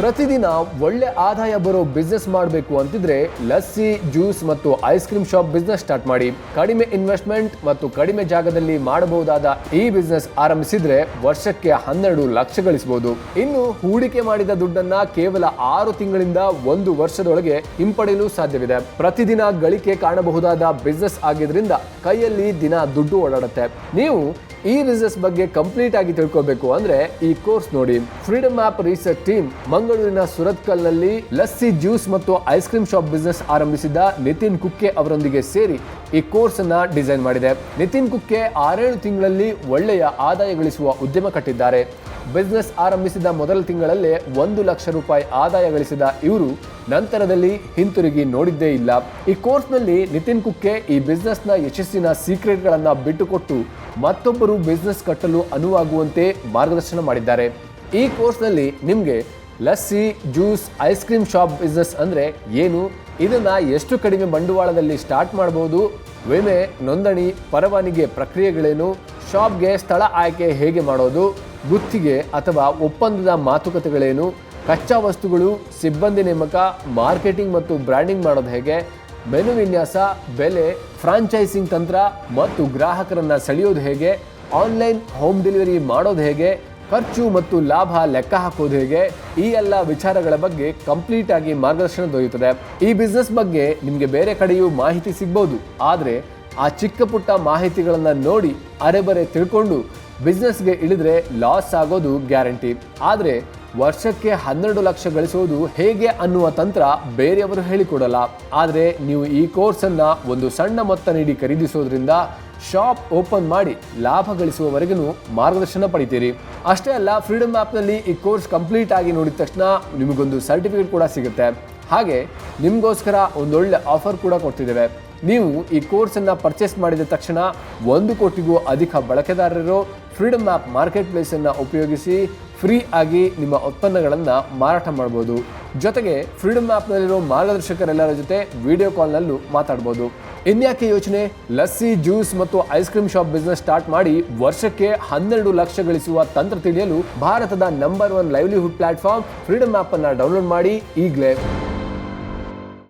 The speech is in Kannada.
ಪ್ರತಿದಿನ ಒಳ್ಳೆ ಆದಾಯ ಬರೋ ಬಿಸ್ನೆಸ್ ಮಾಡಬೇಕು ಅಂತಿದ್ರೆ ಲಸ್ಸಿ, ಜ್ಯೂಸ್ ಮತ್ತು ice cream shop business start ಮಾಡಿ. ಕಡಿಮೆ ಇನ್ವೆಸ್ಟ್ಮೆಂಟ್ ಮತ್ತು ಕಡಿಮೆ ಜಾಗದಲ್ಲಿ ಮಾಡಬಹುದಾದ ಈ ಬಿಸ್ನೆಸ್ ಆರಂಭಿಸಿದ್ರೆ ವರ್ಷಕ್ಕೆ 12 ಲಕ್ಷ ಗಳಿಸಬಹುದು. ಇನ್ನು ಹೂಡಿಕೆ ಮಾಡಿದ ದುಡ್ಡನ್ನ ಕೇವಲ 6 ತಿಂಗಳಿಂದ 1 ವರ್ಷದೊಳಗೆ ಹಿಂಪಡೆಯಲು ಸಾಧ್ಯವಿದೆ. ಪ್ರತಿದಿನ ಗಳಿಕೆ ಕಾಣಬಹುದಾದ ಬಿಸ್ನೆಸ್ ಆಗಿದ್ರಿಂದ ಕೈಯಲ್ಲಿ ದಿನ ದುಡ್ಡು ಓಡಾಡುತ್ತೆ. ನೀವು ಈ ಬಿಸ್ನೆಸ್ ಬಗ್ಗೆ ಕಂಪ್ಲೀಟ್ ಆಗಿ ತಿಳ್ಕೋಬೇಕು ಅಂದ್ರೆ ಈ ಕೋರ್ಸ್ ನೋಡಿ. ಫ್ರೀಡಮ್ ಆಪ್ ರಿಸರ್ಚ್ ಟೀಮ್ ಮಂಗಳೂರಿನ ಸುರತ್ಕಲ್ನಲ್ಲಿ ಲಸ್ಸಿ, ಜ್ಯೂಸ್ ಮತ್ತು ಐಸ್ ಕ್ರೀಮ್ ಶಾಪ್ ಬಿಸ್ನೆಸ್ ಆರಂಭಿಸಿದ ನಿತಿನ್ ಕುಕ್ಕೆ ಅವರೊಂದಿಗೆ ಸೇರಿ ಈ ಕೋರ್ಸ್ ಅನ್ನ ಡಿಸೈನ್ ಮಾಡಿದೆ. ನಿತಿನ್ ಕುಕ್ಕೆ 6-7 ತಿಂಗಳಲ್ಲಿ ಒಳ್ಳೆಯ ಆದಾಯ ಗಳಿಸುವ ಉದ್ಯಮ ಕಟ್ಟಿದ್ದಾರೆ. ಬಿಸ್ನೆಸ್ ಆರಂಭಿಸಿದ ಮೊದಲ ತಿಂಗಳಲ್ಲೇ 1 ಲಕ್ಷ ರೂಪಾಯಿ ಆದಾಯ ಗಳಿಸಿದ ಇವರು ನಂತರದಲ್ಲಿ ಹಿಂತಿರುಗಿ ನೋಡಿದ್ದೇ ಇಲ್ಲ. ಈ ಕೋರ್ಸ್ನಲ್ಲಿ ನಿತಿನ್ ಕುಕ್ಕೆ ಈ ಬಿಸ್ನೆಸ್ನ ಯಶಸ್ಸಿನ ಸೀಕ್ರೆಟ್ಗಳನ್ನ ಬಿಟ್ಟುಕೊಟ್ಟು ಮತ್ತೊಬ್ಬರು ಬಿಸ್ನೆಸ್ ಕಟ್ಟಲು ಅನುವಾಗುವಂತೆ ಮಾರ್ಗದರ್ಶನ ಮಾಡಿದ್ದಾರೆ. ಈ ಕೋರ್ಸ್ನಲ್ಲಿ ನಿಮಗೆ lassi, juice, ice cream shop business ಅಂದ್ರೆ ಏನು, ಇದನ್ನ ಎಷ್ಟು ಕಡಿಮೆ ಬಂಡವಾಳದಲ್ಲಿ ಸ್ಟಾರ್ಟ್ ಮಾಡಬಹುದು, ವಿಮೆ, ನೋಂದಣಿ, ಪರವಾನಿಗೆ ಪ್ರಕ್ರಿಯೆಗಳೇನು, ಶಾಪ್ಗೆ ಸ್ಥಳ ಆಯ್ಕೆ ಹೇಗೆ ಮಾಡೋದು, ಗುತ್ತಿಗೆ ಅಥವಾ ಒಪ್ಪಂದದ ಮಾತುಕತೆಗಳೇನು, ಕಚ್ಚಾ ವಸ್ತುಗಳು, ಸಿಬ್ಬಂದಿ ನೇಮಕ, ಮಾರ್ಕೆಟಿಂಗ್ ಮತ್ತು ಬ್ರ್ಯಾಂಡಿಂಗ್ ಮಾಡೋದು ಹೇಗೆ, ಮೆನು ವಿನ್ಯಾಸ, ಬೆಲೆ, ಫ್ರಾಂಚೈಸಿಂಗ್ ತಂತ್ರ ಮತ್ತು ಗ್ರಾಹಕರನ್ನ ಸೆಳೆಯೋದು ಹೇಗೆ, ಆನ್ಲೈನ್ ಹೋಮ್ ಡೆಲಿವರಿ ಮಾಡೋದು ಹೇಗೆ, ಖರ್ಚು ಮತ್ತು ಲಾಭ ಲೆಕ್ಕ ಹಾಕೋದು ಹೇಗೆ, ಈ ಎಲ್ಲ ವಿಚಾರಗಳ ಬಗ್ಗೆ ಕಂಪ್ಲೀಟ್ ಆಗಿ ಮಾರ್ಗದರ್ಶನ ದೊರೆಯುತ್ತದೆ. ಈ ಬಿಸ್ನೆಸ್ ಬಗ್ಗೆ ನಿಮಗೆ ಬೇರೆ ಕಡೆಯೂ ಮಾಹಿತಿ ಸಿಗ್ಬೋದು, ಆದರೆ ಆ ಚಿಕ್ಕ ಪುಟ್ಟ ಮಾಹಿತಿಗಳನ್ನ ನೋಡಿ ಅರೆಬರೆ ತಿಳ್ಕೊಂಡು ಬಿಸ್ನೆಸ್ಗೆ ಇಳಿದ್ರೆ ಲಾಸ್ ಆಗೋದು ಗ್ಯಾರಂಟಿ. ಆದರೆ ವರ್ಷಕ್ಕೆ 12 ಲಕ್ಷ ಗಳಿಸುವುದು ಹೇಗೆ ಅನ್ನುವ ತಂತ್ರ ಬೇರೆಯವರು ಹೇಳಿಕೊಡಲ್ಲ. ಆದರೆ ನೀವು ಈ ಕೋರ್ಸನ್ನು ಒಂದು ಸಣ್ಣ ಮೊತ್ತ ನೀಡಿ ಖರೀದಿಸೋದ್ರಿಂದ ಶಾಪ್ ಓಪನ್ ಮಾಡಿ ಲಾಭ ಗಳಿಸುವವರೆಗೂ ಮಾರ್ಗದರ್ಶನ ಪಡಿತೀರಿ. ಅಷ್ಟೇ ಅಲ್ಲ, ಫ್ರೀಡಮ್ ಆ್ಯಪ್ನಲ್ಲಿ ಈ ಕೋರ್ಸ್ ಕಂಪ್ಲೀಟ್ ಆಗಿ ನೋಡಿದ ತಕ್ಷಣ ನಿಮಗೊಂದು ಸರ್ಟಿಫಿಕೇಟ್ ಕೂಡ ಸಿಗುತ್ತೆ. ಹಾಗೆ ನಿಮಗೋಸ್ಕರ ಒಂದೊಳ್ಳೆ ಆಫರ್ ಕೂಡ ಕೊಡ್ತಿದ್ದೇವೆ. ನೀವು ಈ ಕೋರ್ಸನ್ನು ಪರ್ಚೇಸ್ ಮಾಡಿದ ತಕ್ಷಣ 1 ಕೋಟಿಗೂ ಅಧಿಕ ಬಳಕೆದಾರರು ಫ್ರೀಡಮ್ ಆ್ಯಪ್ ಮಾರ್ಕೆಟ್ ಪ್ಲೇಸನ್ನು ಉಪಯೋಗಿಸಿ ಫ್ರೀ ಆಗಿ ನಿಮ್ಮ ಉತ್ಪನ್ನಗಳನ್ನು ಮಾರಾಟ ಮಾಡ್ಬೋದು. ಜೊತೆಗೆ ಫ್ರೀಡಮ್ ಆ್ಯಪ್ನಲ್ಲಿರೋ ಮಾರ್ಗದರ್ಶಕರೆಲ್ಲರ ಜೊತೆ ವಿಡಿಯೋ ಕಾಲ್ನಲ್ಲೂ ಮಾತಾಡ್ಬೋದು. ಇನ್ಯಾಕೆ ಯೋಚನೆ, ಲಸ್ಸಿ, ಜ್ಯೂಸ್ ಮತ್ತು ice cream shop business start ಮಾಡಿ ವರ್ಷಕ್ಕೆ 12 ಲಕ್ಷ ಗಳಿಸುವ ತಂತ್ರ ತಿಳಿಯಲು ಭಾರತದ number 1 livelihood platform freedom app ಅನ್ನು ಡೌನ್ಲೋಡ್ ಮಾಡಿ ಈಗಲೇ.